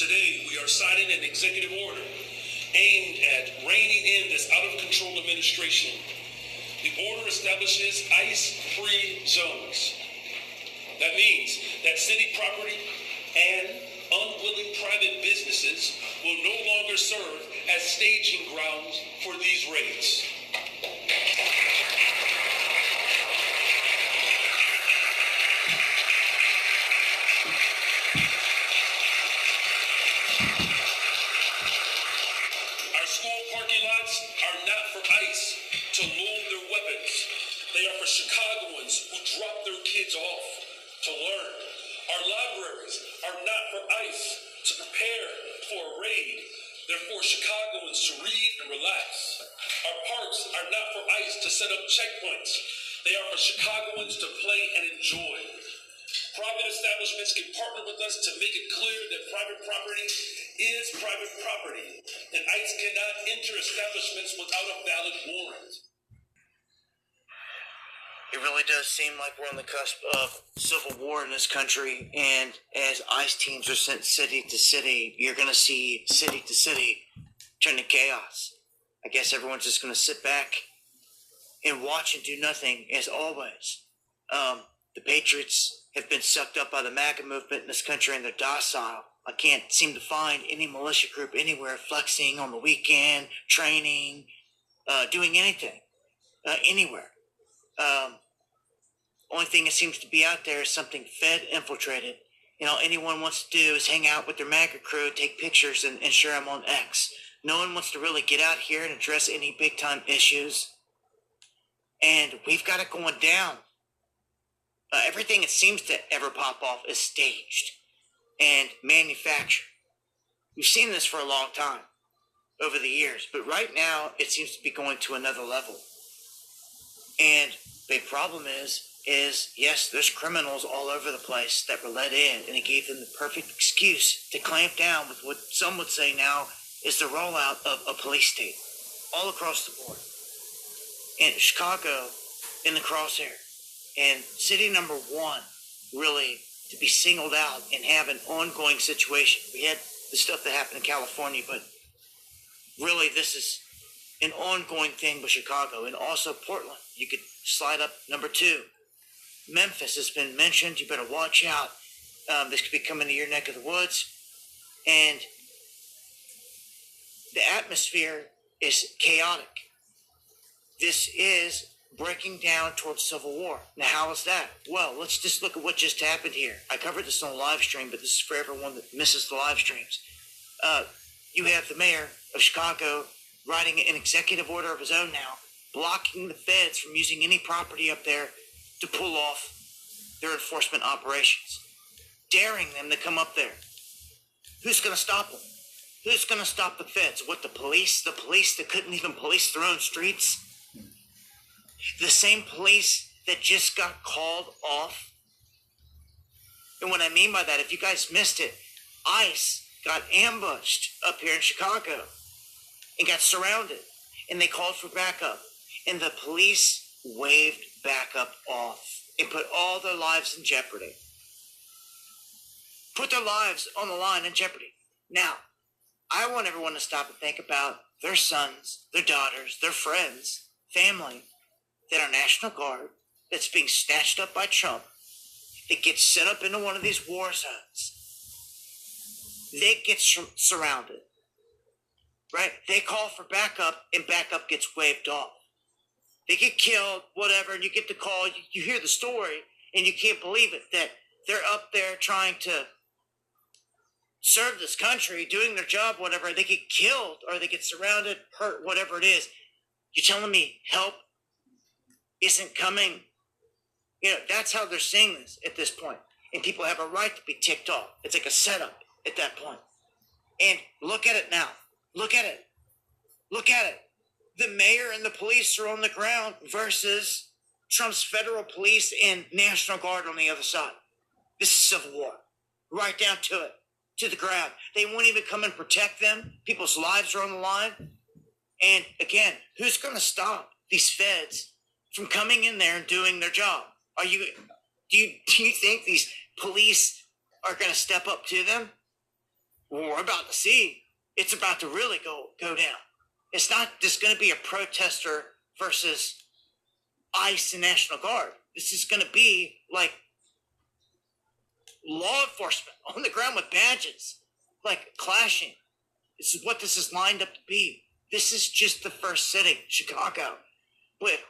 Today, we are signing an executive order aimed at reining in this out-of-control administration. The order establishes ICE-free zones. That means that city property and unwilling private businesses will no longer serve as staging grounds for these raids. Our school parking lots are not for ICE to load their weapons. They are for Chicagoans who drop their kids off to learn. Our libraries are not for ICE to prepare for a raid. They're for Chicagoans to read and relax. Our parks are not for ICE to set up checkpoints. They are for Chicagoans to play and enjoy. Private establishments can partner with us to make it clear that private property is private property, and ICE cannot enter establishments without a valid warrant. It really does seem like we're on the cusp of civil war in this country, and as ICE teams are sent city to city, you're going to see city to city turn to chaos. I guess everyone's just going to sit back and watch and do nothing, as always. The Patriots have been sucked up by the MAGA movement in this country, and they're docile. I can't seem to find any militia group anywhere flexing on the weekend, training, doing anything, anywhere. Only thing that seems to be out there is something Fed infiltrated. You know, anyone wants to do is hang out with their MAGA crew, take pictures, and share them on X. No one wants to really get out here and address any big-time issues. And we've got it going down. Everything that seems to ever pop off is staged and manufactured. We've seen this for a long time over the years, but right now it seems to be going to another level. And big problem is yes, there's criminals all over the place that were let in, and it gave them the perfect excuse to clamp down with what some would say now is the rollout of a police state all across the board. And Chicago in the crosshair. And city number one, really, to be singled out and have an ongoing situation. We had the stuff that happened in California, but really this is an ongoing thing with Chicago. And also Portland. You could slide up number two. Memphis has been mentioned. You better watch out. This could be coming to your neck of the woods. And the atmosphere is chaotic. This is breaking down towards civil war. Now, how is that? Well, let's just look at what just happened here. I covered this on a live stream, but this is for everyone that misses the live streams. You have the mayor of Chicago writing an executive order of his own now, blocking the feds from using any property up there to pull off their enforcement operations, daring them to come up there. Who's going to stop them? Who's going to stop the feds? What, the police? The police that couldn't even police their own streets? The same police that just got called off? And what I mean by that, if you guys missed it, ICE got ambushed up here in Chicago and got surrounded, and they called for backup. And the police waved backup off and put all their lives in jeopardy. Put their lives on the line in jeopardy. Now, I want everyone to stop and think about their sons, their daughters, their friends, family that are National Guard, that's being snatched up by Trump, that gets set up into one of these war zones. They get surrounded, right? They call for backup, and backup gets waved off. They get killed, whatever, and you get the call. You hear the story, and you can't believe it, that they're up there trying to serve this country, doing their job, whatever. They get killed, or they get surrounded, hurt, whatever it is. You're telling me help isn't coming? You know, that's how they're seeing this at this point. And people have a right to be ticked off. It's like a setup at that point. And look at it now. Look at it. Look at it. The mayor and the police are on the ground versus Trump's federal police and National Guard on the other side. This is civil war. Right down to it. To the ground. They won't even come and protect them. People's lives are on the line. And again, who's going to stop these feds from coming in there and doing their job? Do you think these police are going to step up to them? what we're about to see, it's about to really go down. It's not just going to be a protester versus ICE and National Guard. This is going to be like law enforcement on the ground with badges, like clashing. This is what this is lined up to be. This is just the first city, Chicago. Wait,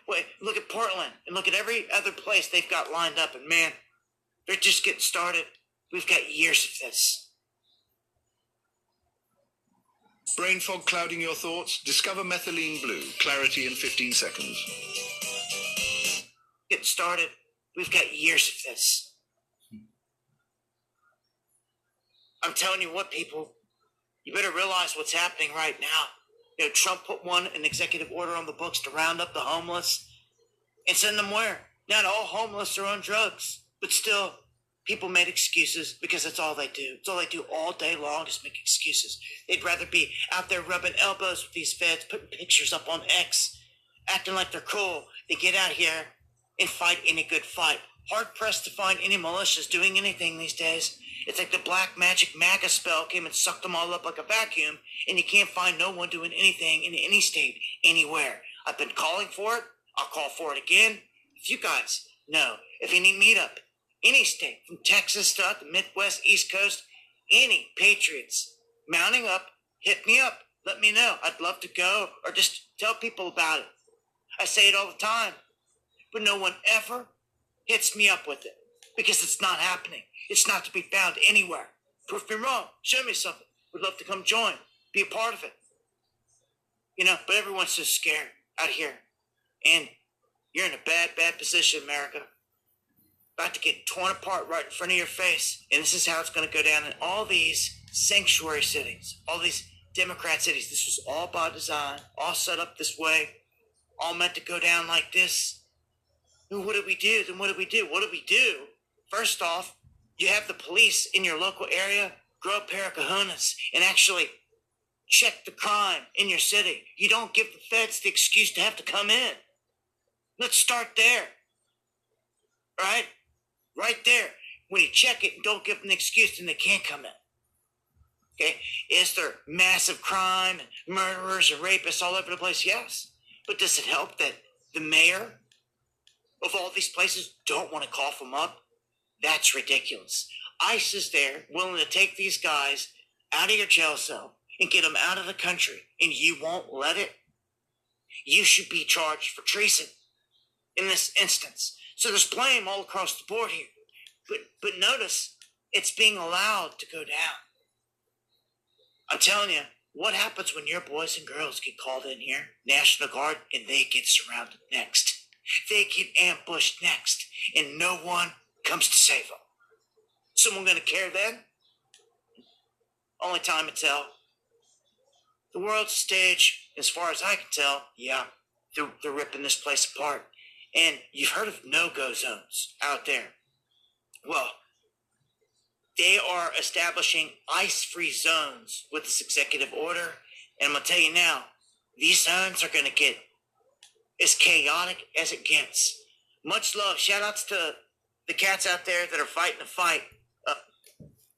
look at Portland and look at every other place they've got lined up, and man, they're just getting started. We've got years of this. Brain fog clouding your thoughts? Discover Methylene Blue. Clarity in 15 seconds. Getting started. We've got years of this. I'm telling you what, people, you better realize what's happening right now. You know, Trump put an executive order on the books to round up the homeless and send them where? Not all homeless are on drugs, but still, people made excuses because that's all they do. It's all they do all day long is make excuses. They'd rather be out there rubbing elbows with these feds, putting pictures up on X, acting like they're cool. They get out here and fight any good fight. Hard-pressed to find any militias doing anything these days. It's like the black magic MAGA spell came and sucked them all up like a vacuum, and you can't find no one doing anything in any state, anywhere. I've been calling for it. I'll call for it again. If you guys know, if any meetup, any state, from Texas to the Midwest, East Coast, any patriots mounting up, hit me up. Let me know. I'd love to go, or just tell people about it. I say it all the time, but no one ever hits me up with it because it's not happening. It's not to be found anywhere. Prove me wrong. Show me something. Would love to come join, be a part of it. You know, but everyone's so scared out here. And you're in a bad, bad position, America. About to get torn apart right in front of your face. And this is how it's going to go down in all these sanctuary cities, all these Democrat cities. This was all by design, all set up this way, all meant to go down like this. And what do we do? Then what do we do? What do we do? First off, you have the police in your local area grow a pair of cojones and actually check the crime in your city. You don't give the feds the excuse to have to come in. Let's start there. Right? Right there. When you check it and don't give them the excuse, then they can't come in. Okay? Is there massive crime and murderers and rapists all over the place? Yes. But does it help that the mayor of all these places don't want to cough them up? That's ridiculous. ICE is there willing to take these guys out of your jail cell and get them out of the country, and you won't let it? You should be charged for treason in this instance. So there's blame all across the board here. But notice, it's being allowed to go down. I'm telling you, what happens when your boys and girls get called in here, National Guard, and they get surrounded next? They get ambushed next, and no one comes to save them. Someone gonna care then? Only time to tell. The world stage, as far as I can tell, yeah, they're ripping this place apart. And you've heard of no-go zones out there. Well, they are establishing ICE-free zones with this executive order. And I'm going to tell you now, these zones are going to get as chaotic as it gets. Much love. Shout-outs to the cats out there that are fighting the fight.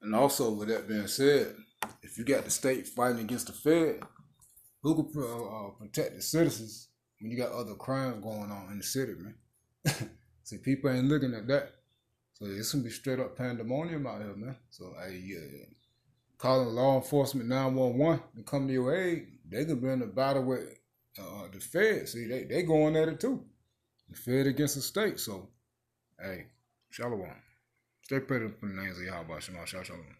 And also, with that being said, if you got the state fighting against the Fed, who could protect the citizens when you got other crimes going on in the city, man? See, people ain't looking at that. So it's going to be straight up pandemonium out here, man. So, calling law enforcement 911 to come to your aid, they could be in a battle with the Fed. See, they going at it too. The Fed against the state. So, hey, shalom. Stay pretty for the names of Yahweh. Shalom.